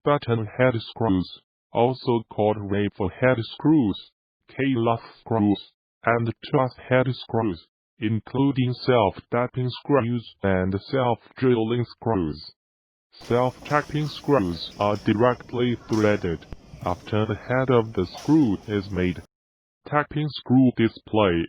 button head screws, also called wafer head screws, lath screws, and truss head screws, including self-tapping screws and self-drilling screws. Self-tapping screws are directly threaded after the head of the screw is made. Tapping screw display.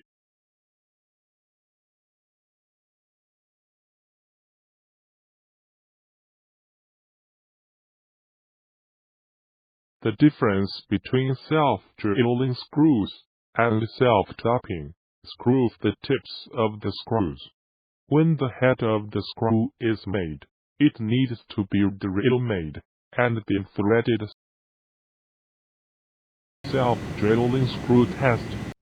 The difference between self-drilling screws and self-tapping screws the tips of the screws. When the head of the screw is made, it needs to be drill-made and then threaded. Self-drilling screw test.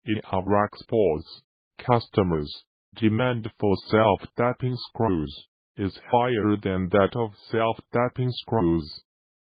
In our exports, customers' demand for self-tapping screws is higher than that of self-tapping screws.